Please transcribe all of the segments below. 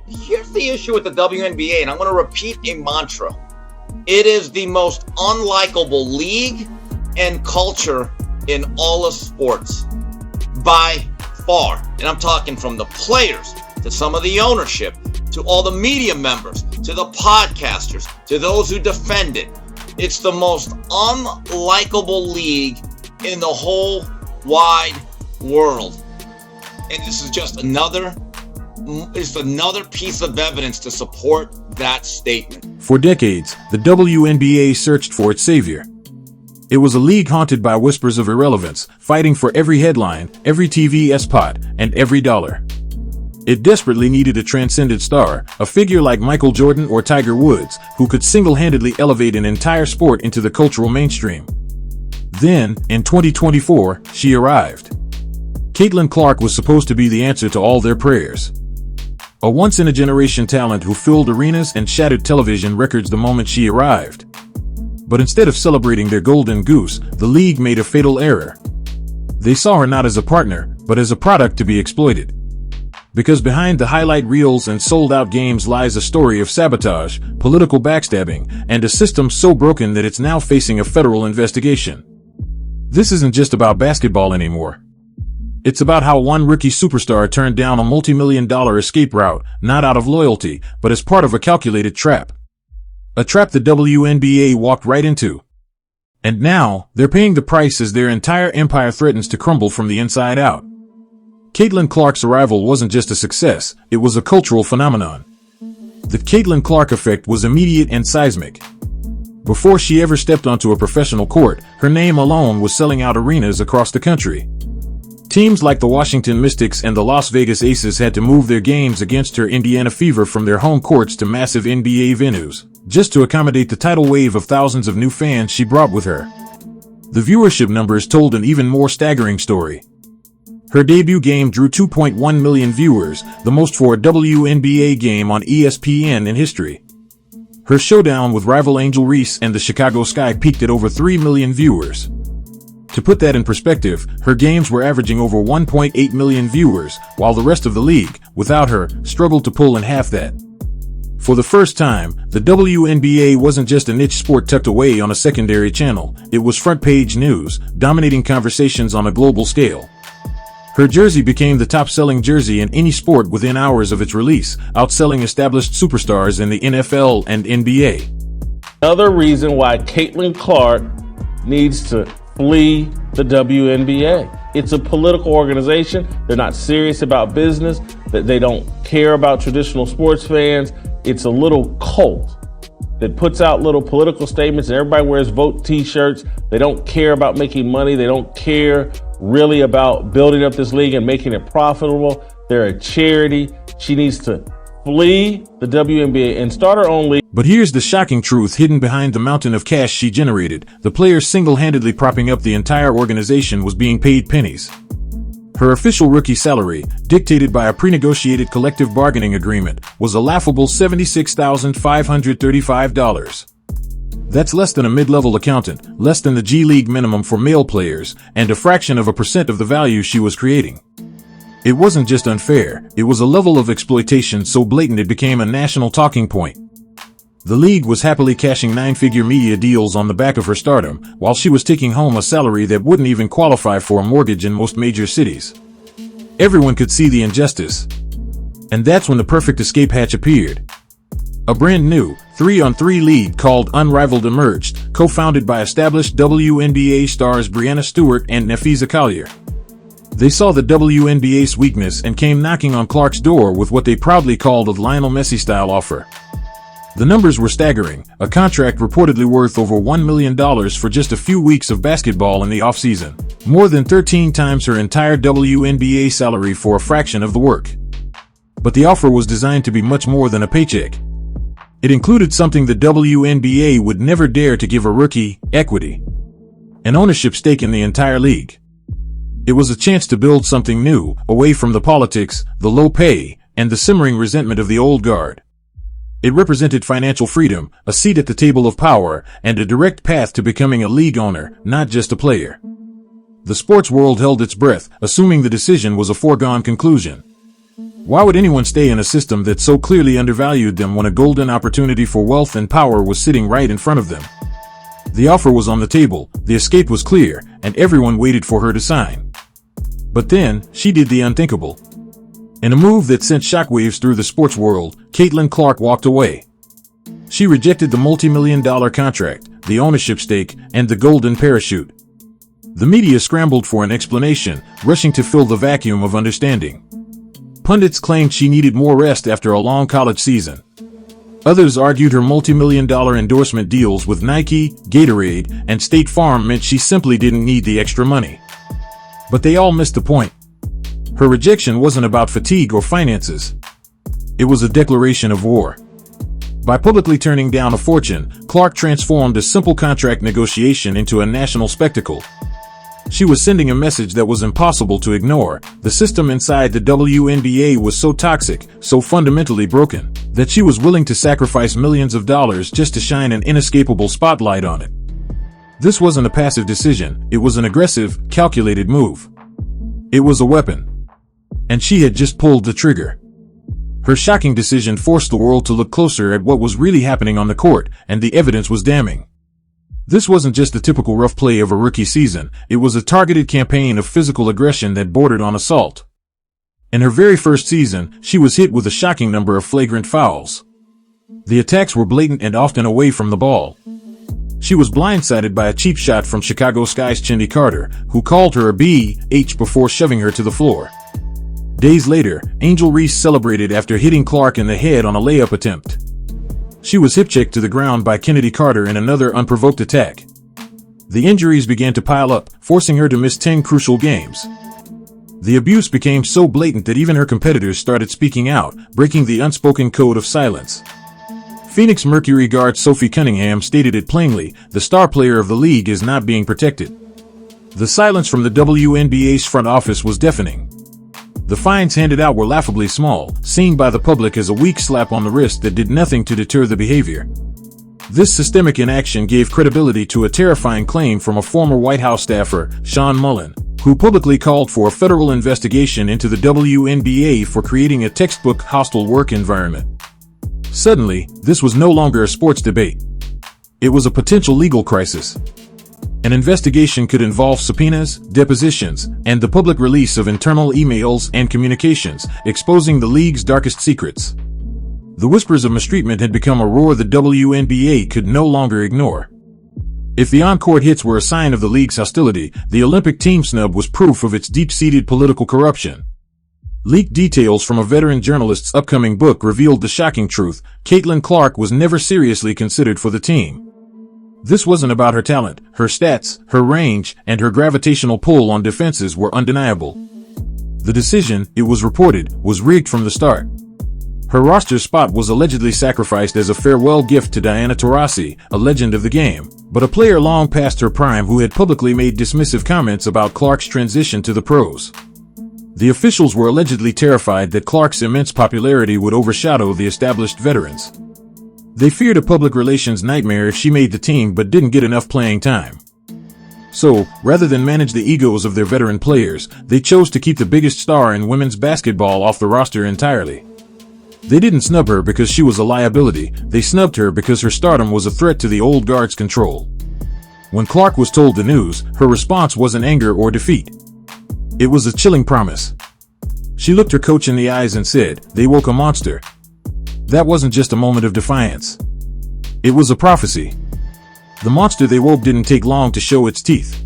Here's the issue with the WNBA, and I'm going to repeat a mantra. It is the most unlikable league and culture in all of sports by far. And I'm talking from the players to some of the ownership, to all the media members, to the podcasters, to those who defend it. It's the most unlikable league in the whole wide world. And this is just another piece of evidence to support that statement. For decades, the WNBA searched for its savior. It was a league haunted by whispers of irrelevance, fighting for every headline, every TV spot, and every dollar. It desperately needed a transcendent star, a figure like Michael Jordan or Tiger Woods, who could single-handedly elevate an entire sport into the cultural mainstream. Then, in 2024, she arrived. Caitlin Clark was supposed to be the answer to all their prayers. A once-in-a-generation talent who filled arenas and shattered television records the moment she arrived. But instead of celebrating their golden goose, the league made a fatal error. They saw her not as a partner, but as a product to be exploited. Because behind the highlight reels and sold-out games lies a story of sabotage, political backstabbing, and a system so broken that it's now facing a federal investigation. This isn't just about basketball anymore. It's about how one rookie superstar turned down a multi-million-dollar escape route, not out of loyalty, but as part of a calculated trap. A trap the WNBA walked right into. And now, they're paying the price as their entire empire threatens to crumble from the inside out. Caitlin Clark's arrival wasn't just a success, it was a cultural phenomenon. The Caitlin Clark effect was immediate and seismic. Before she ever stepped onto a professional court, her name alone was selling out arenas across the country. Teams like the Washington Mystics and the Las Vegas Aces had to move their games against her Indiana Fever from their home courts to massive NBA venues, just to accommodate the tidal wave of thousands of new fans she brought with her. The viewership numbers told an even more staggering story. Her debut game drew 2.1 million viewers, the most for a WNBA game on ESPN in history. Her showdown with rival Angel Reese and the Chicago Sky peaked at over 3 million viewers. To put that in perspective, her games were averaging over 1.8 million viewers, while the rest of the league, without her, struggled to pull in half that. For the first time, the WNBA wasn't just a niche sport tucked away on a secondary channel, it was front-page news, dominating conversations on a global scale. Her jersey became the top-selling jersey in any sport within hours of its release, outselling established superstars in the NFL and NBA. Another reason why Caitlin Clark needs to flee the WNBA. It's a political organization. They're not serious about business. That they don't care about traditional sports fans. It's a little cult that puts out little political statements and everybody wears vote t-shirts. They don't care about making money. They don't care really about building up this league and making it profitable. They're a charity. She needs to flee the WNBA and start her own league. But here's the shocking truth hidden behind the mountain of cash she generated. The player single-handedly propping up the entire organization was being paid pennies. Her official rookie salary, dictated by a pre-negotiated collective bargaining agreement, was a laughable $76,535. That's less than a mid-level accountant, less than the G League minimum for male players, and a fraction of a percent of the value she was creating. It wasn't just unfair, it was a level of exploitation so blatant it became a national talking point. The league was happily cashing nine-figure media deals on the back of her stardom, while she was taking home a salary that wouldn't even qualify for a mortgage in most major cities. Everyone could see the injustice. And that's when the perfect escape hatch appeared. A brand new, 3-on-3 league called Unrivaled emerged, co-founded by established WNBA stars Breanna Stewart and Nafisa Collier. They saw the WNBA's weakness and came knocking on Clark's door with what they proudly called a Lionel Messi-style offer. The numbers were staggering, a contract reportedly worth over $1 million for just a few weeks of basketball in the offseason, more than 13 times her entire WNBA salary for a fraction of the work. But the offer was designed to be much more than a paycheck. It included something the WNBA would never dare to give a rookie: equity. An ownership stake in the entire league. It was a chance to build something new, away from the politics, the low pay, and the simmering resentment of the old guard. It represented financial freedom, a seat at the table of power, and a direct path to becoming a league owner, not just a player. The sports world held its breath, assuming the decision was a foregone conclusion. Why would anyone stay in a system that so clearly undervalued them when a golden opportunity for wealth and power was sitting right in front of them? The offer was on the table, the escape was clear, and everyone waited for her to sign. But then, she did the unthinkable. In a move that sent shockwaves through the sports world, Caitlin Clark walked away. She rejected the multi-million-dollar contract, the ownership stake, and the golden parachute. The media scrambled for an explanation, rushing to fill the vacuum of understanding. Pundits claimed she needed more rest after a long college season. Others argued her multi-million-dollar endorsement deals with Nike, Gatorade, and State Farm meant she simply didn't need the extra money. But they all missed the point. Her rejection wasn't about fatigue or finances. It was a declaration of war. By publicly turning down a fortune, Clark transformed a simple contract negotiation into a national spectacle. She was sending a message that was impossible to ignore. The system inside the WNBA was so toxic, so fundamentally broken, that she was willing to sacrifice millions of dollars just to shine an inescapable spotlight on it. This wasn't a passive decision, it was an aggressive, calculated move. It was a weapon. And she had just pulled the trigger. Her shocking decision forced the world to look closer at what was really happening on the court, and the evidence was damning. This wasn't just the typical rough play of a rookie season, it was a targeted campaign of physical aggression that bordered on assault. In her very first season, she was hit with a shocking number of flagrant fouls. The attacks were blatant and often away from the ball. She was blindsided by a cheap shot from Chicago Sky's Chindy Carter, who called her a BH before shoving her to the floor. Days later, Angel Reese celebrated after hitting Clark in the head on a layup attempt. She was hip-checked to the ground by Kennedy Carter in another unprovoked attack. The injuries began to pile up, forcing her to miss 10 crucial games. The abuse became so blatant that even her competitors started speaking out, breaking the unspoken code of silence. Phoenix Mercury guard Sophie Cunningham stated it plainly, the star player of the league is not being protected. The silence from the WNBA's front office was deafening. The fines handed out were laughably small, seen by the public as a weak slap on the wrist that did nothing to deter the behavior. This systemic inaction gave credibility to a terrifying claim from a former White House staffer, Sean Mullen, who publicly called for a federal investigation into the WNBA for creating a textbook hostile work environment. Suddenly, this was no longer a sports debate. It was a potential legal crisis. An investigation could involve subpoenas, depositions, and the public release of internal emails and communications, exposing the league's darkest secrets. The whispers of mistreatment had become a roar the WNBA could no longer ignore. If the on-court hits were a sign of the league's hostility, the Olympic team snub was proof of its deep-seated political corruption. Leaked details from a veteran journalist's upcoming book revealed the shocking truth: Caitlin Clark was never seriously considered for the team. This wasn't about her talent, her stats, her range, and her gravitational pull on defenses were undeniable. The decision, it was reported, was rigged from the start. Her roster spot was allegedly sacrificed as a farewell gift to Diana Taurasi, a legend of the game, but a player long past her prime who had publicly made dismissive comments about Clark's transition to the pros. The officials were allegedly terrified that Clark's immense popularity would overshadow the established veterans. They feared a public relations nightmare if she made the team but didn't get enough playing time. So, rather than manage the egos of their veteran players, they chose to keep the biggest star in women's basketball off the roster entirely. They didn't snub her because she was a liability, they snubbed her because her stardom was a threat to the old guard's control. When Clark was told the news, her response wasn't anger or defeat. It was a chilling promise. She looked her coach in the eyes and said, "They woke a monster." That wasn't just a moment of defiance. It was a prophecy. The monster they woke didn't take long to show its teeth.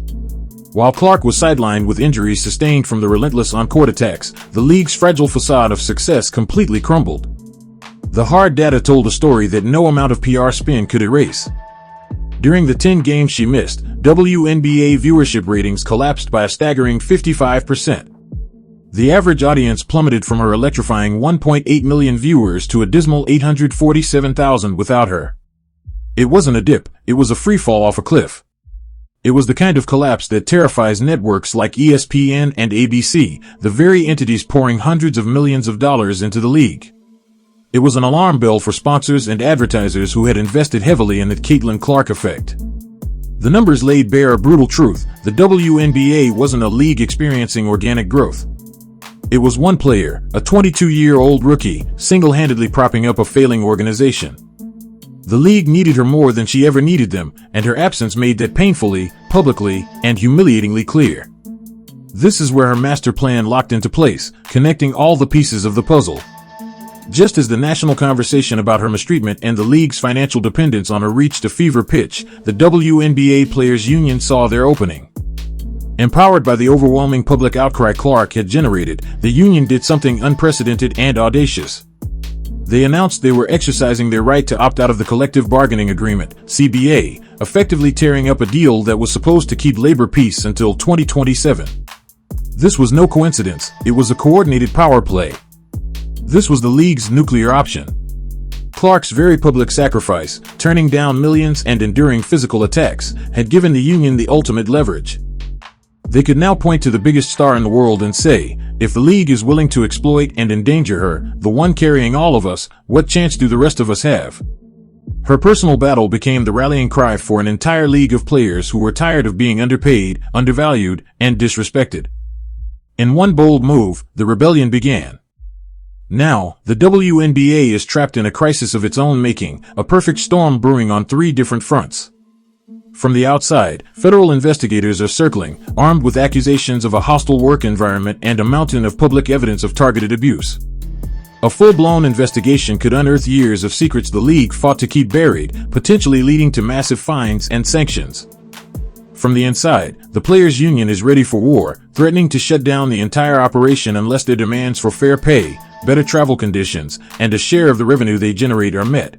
While Clark was sidelined with injuries sustained from the relentless on-court attacks, the league's fragile facade of success completely crumbled. The hard data told a story that no amount of PR spin could erase. During the 10 games she missed, WNBA viewership ratings collapsed by a staggering 55%. The average audience plummeted from her electrifying 1.8 million viewers to a dismal 847,000 without her. It wasn't a dip, it was a free fall off a cliff. It was the kind of collapse that terrifies networks like ESPN and ABC, the very entities pouring hundreds of millions of dollars into the league. It was an alarm bell for sponsors and advertisers who had invested heavily in the Caitlin Clark effect. The numbers laid bare a brutal truth: the WNBA wasn't a league experiencing organic growth. It was one player, a 22-year-old rookie, single-handedly propping up a failing organization. The league needed her more than she ever needed them, and her absence made that painfully, publicly, and humiliatingly clear. This is where her master plan locked into place, connecting all the pieces of the puzzle. Just as the national conversation about her mistreatment and the league's financial dependence on her reached a fever pitch, the WNBA Players Union saw their opening. Empowered by the overwhelming public outcry Clark had generated, the union did something unprecedented and audacious. They announced they were exercising their right to opt out of the Collective Bargaining Agreement, CBA, effectively tearing up a deal that was supposed to keep labor peace until 2027. This was no coincidence, it was a coordinated power play. This was the league's nuclear option. Clark's very public sacrifice, turning down millions and enduring physical attacks, had given the union the ultimate leverage. They could now point to the biggest star in the world and say, if the league is willing to exploit and endanger her, the one carrying all of us, what chance do the rest of us have? Her personal battle became the rallying cry for an entire league of players who were tired of being underpaid, undervalued, and disrespected. In one bold move, the rebellion began. Now, the WNBA is trapped in a crisis of its own making, a perfect storm brewing on 3 different fronts. From the outside, federal investigators are circling, armed with accusations of a hostile work environment and a mountain of public evidence of targeted abuse. A full-blown investigation could unearth years of secrets the league fought to keep buried, potentially leading to massive fines and sanctions. From the inside, the players' union is ready for war, threatening to shut down the entire operation unless their demands for fair pay, better travel conditions, and a share of the revenue they generate are met.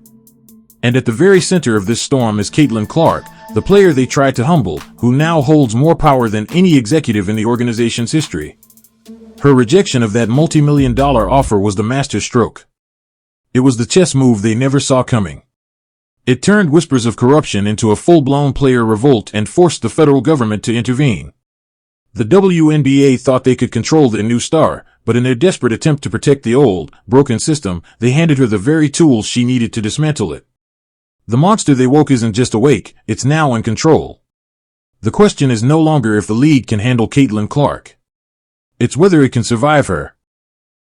And at the very center of this storm is Caitlin Clark, the player they tried to humble, who now holds more power than any executive in the organization's history. Her rejection of that multi-million-dollar offer was the masterstroke. It was the chess move they never saw coming. It turned whispers of corruption into a full-blown player revolt and forced the federal government to intervene. The WNBA thought they could control the new star, but in their desperate attempt to protect the old, broken system, they handed her the very tools she needed to dismantle it. The monster they woke isn't just awake, it's now in control. The question is no longer if the league can handle Caitlin Clark. It's whether it can survive her.